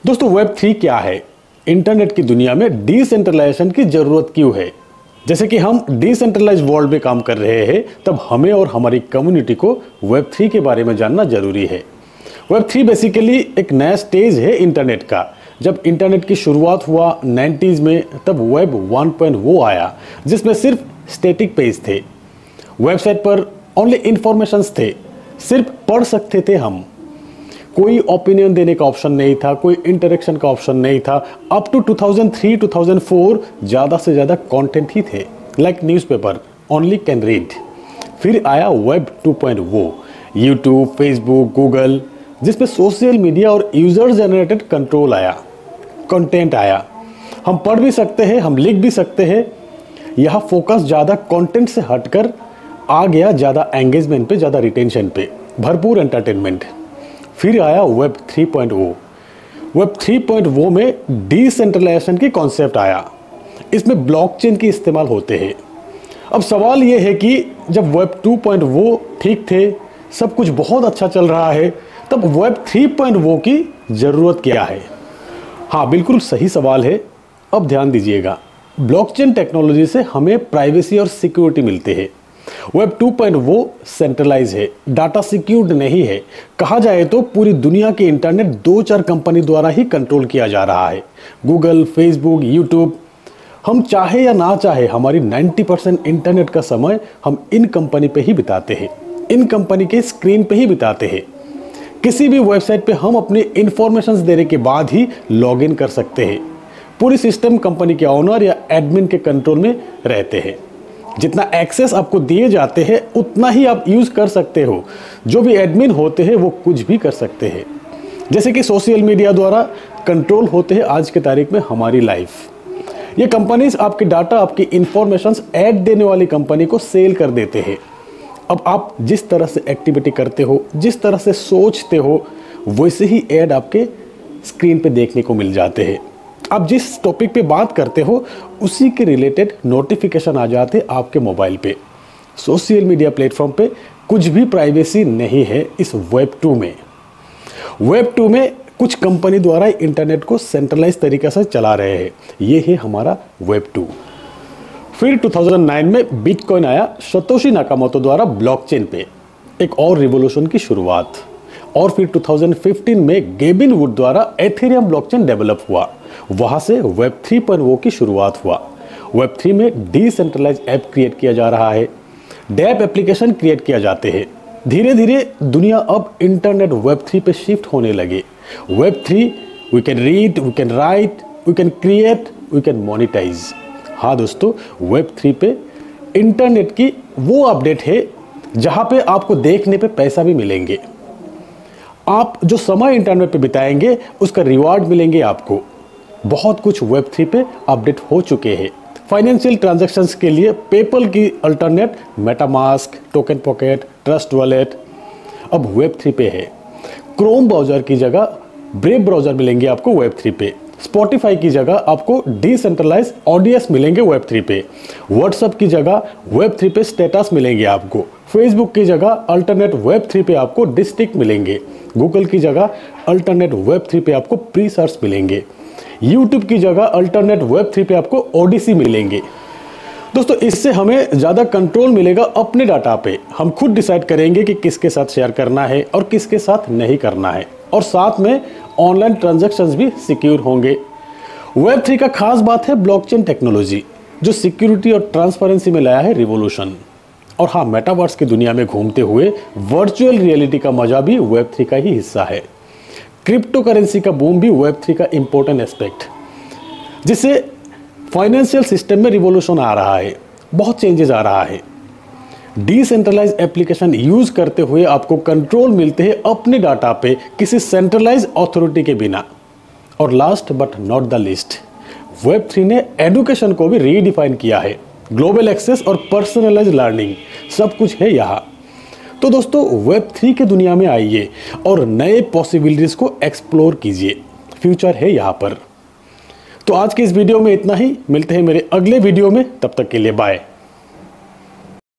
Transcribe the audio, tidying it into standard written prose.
दोस्तों वेब 3 क्या है? इंटरनेट की दुनिया में डिसेंट्रलाइजेशन की जरूरत क्यों है? जैसे कि हम डिसेंट्रलाइज वर्ल्ड में काम कर रहे हैं, तब हमें और हमारी कम्युनिटी को वेब 3 के बारे में जानना जरूरी है। वेब 3 बेसिकली एक नया स्टेज है इंटरनेट का। जब इंटरनेट की शुरुआत हुआ 90s में, तब वेब 1.0 आया, जिसमें सिर्फ स्टैटिक पेज थे। वेबसाइट पर ओनली इंफॉर्मेशंस थे, सिर्फ पढ़ सकते थे हम। कोई ओपिनियन देने का ऑप्शन नहीं था, कोई इंटरेक्शन का ऑप्शन नहीं था। अप टू 2003-2004 ज़्यादा से ज़्यादा कंटेंट ही थे, like newspaper, only can read. फिर आया वेब 2.0, यूट्यूब, फेसबुक, गूगल, जिसमें सोशल मीडिया और यूजर जनरेटेड कंट्रोल आया, कंटेंट आया। हम पढ़ भी सकते हैं, हम लिख भी सकते हैं। यहाँ फोकस ज़्यादा कंटेंट से हटकर आ गया ज़्यादा एंगेजमेंट पे, ज़्यादा रिटेंशन पे, भरपूर एंटरटेनमेंट। फिर आया वेब 3.0। वेब 3.0 में डिसेंट्रलाइजेशन की कॉन्सेप्ट आया। इसमें ब्लॉकचेन की इस्तेमाल होते हैं। अब सवाल ये है कि जब वेब 2.0 ठीक थे, सब कुछ बहुत अच्छा चल रहा है, तब वेब 3.0 की ज़रूरत क्या है? हाँ, बिल्कुल सही सवाल है। अब ध्यान दीजिएगा, ब्लॉकचेन टेक्नोलॉजी से हमें प्राइवेसी और सिक्योरिटी मिलते हैं। वेब 2.0 सेंट्रलाइज है, डाटा सिक्योर्ड नहीं है। कहा जाए तो पूरी दुनिया के इंटरनेट 2-4 कंपनी द्वारा ही कंट्रोल किया जा रहा है, गूगल, फेसबुक, यूट्यूब। हम चाहे या ना चाहे, हमारी 90% इंटरनेट का समय हम इन कंपनी पे ही बिताते हैं, इन कंपनी के स्क्रीन पे ही बिताते हैं। किसी भी वेबसाइट पे हम अपनी इंफॉर्मेशंस देने के बाद ही लॉग इन कर सकते हैं। पूरी सिस्टम कंपनी के ओनर या एडमिन के कंट्रोल में रहते हैं। जितना एक्सेस आपको दिए जाते हैं, उतना ही आप यूज़ कर सकते हो। जो भी एडमिन होते हैं वो कुछ भी कर सकते हैं। जैसे कि सोशल मीडिया द्वारा कंट्रोल होते हैं आज के तारीख में हमारी लाइफ। ये कंपनीज आपके डाटा, आपकी इंफॉर्मेशंस ऐड देने वाली कंपनी को सेल कर देते हैं। अब आप जिस तरह से एक्टिविटी करते हो, जिस तरह से सोचते हो, वैसे ही ऐड आपके स्क्रीन पे देखने को मिल जाते हैं। आप जिस टॉपिक पे बात करते हो, उसी के रिलेटेड नोटिफिकेशन आ जाते हैं आपके मोबाइल पे। सोशल मीडिया प्लेटफॉर्म पे कुछ भी प्राइवेसी नहीं है इस वेब 2 में। वेब 2 में कुछ कंपनी द्वारा इंटरनेट को सेंट्रलाइज तरीके से चला रहे हैं। ये है हमारा वेब 2। फिर 2009 में बिटकॉइन आया, सतोशी नाकामोटो द्वारा ब्लॉकचेन पे एक और रिवॉल्यूशन की शुरुआत। और फिर 2015 में गेबिन वुड द्वारा एथेरियम ब्लॉकचेन डेवलप हुआ। वहां से वेब 3.0 की शुरुआत हुआ। वेब 3 में डिसेंट्रलाइज ऐप क्रिएट किया जा रहा है, डैप एप्लीकेशन क्रिएट किया जाते हैं। धीरे धीरे दुनिया अब इंटरनेट वेब 3 पे शिफ्ट होने लगे। Web 3 we can read, we can write, we can create, we can monetise. हाँ दोस्तों, वेब 3 पे इंटरनेट की वो अपडेट है जहां पे आपको देखने पे पैसा भी मिलेंगे। आप जो समय इंटरनेट पे बिताएंगे उसका रिवार्ड मिलेंगे आपको। बहुत कुछ वेब 3 पे अपडेट हो चुके हैं। फाइनेंशियल ट्रांजैक्शंस के लिए पेपल की alternate MetaMask, token pocket, trust wallet अब वेब 3 पे है। क्रोम ब्राउजर की जगह ब्रेव ब्राउजर मिलेंगे आपको वेब 3 पे। स्पॉटिफाई की जगह आपको डिसेंट्रलाइज ऑडियंस मिलेंगे वेब 3 पे। व्हाट्सएप की जगह वेब 3 पे स्टेटस मिलेंगे आपको। फेसबुक की जगह अल्टरनेट वेब 3 पे आपको डिस्ट्रिक्ट मिलेंगे। गूगल की जगह अल्टरनेट वेब 3 पे आपको प्री सर्च मिलेंगे। यूट्यूब की जगह अल्टरनेट वेब 3 पे आपको ओडिसी मिलेंगे। दोस्तों, इससे हमें ज़्यादा कंट्रोल मिलेगा अपने डाटा पे। हम खुद डिसाइड करेंगे कि किसके साथ शेयर करना है और किसके साथ नहीं करना है, और साथ में ऑनलाइन ट्रांजैक्शंस भी सिक्योर होंगे। वेब 3 का खास बात है ब्लॉकचेन टेक्नोलॉजी, जो सिक्योरिटी और ट्रांसपेरेंसी में लाया है रिवॉल्यूशन। और हाँ, मेटावर्स की दुनिया में घूमते हुए वर्चुअल रियलिटी का मजा भी वेब 3 का ही हिस्सा है। क्रिप्टो करेंसी का बूम भी वेब 3 का इंपॉर्टेंट एस्पेक्ट, जिससे फाइनेंशियल सिस्टम में रिवॉल्यूशन आ रहा है, बहुत चेंजेस आ रहा है। डिसेंट्रलाइज एप्लीकेशन यूज करते हुए आपको कंट्रोल मिलते हैं अपने डाटा पे, किसी सेंट्रलाइज अथॉरिटी के बिना। और last but not the least, web 3 ने एजुकेशन को भी रीडिफाइन किया है। ग्लोबल एक्सेस और पर्सनलाइज लर्निंग सब कुछ है यहाँ। तो दोस्तों, वेब 3 के दुनिया में आइए और नए पॉसिबिलिटीज को एक्सप्लोर कीजिए। फ्यूचर है यहाँ पर। तो आज के इस वीडियो में इतना ही। मिलते हैं मेरे अगले वीडियो में, तब तक के लिए बाय।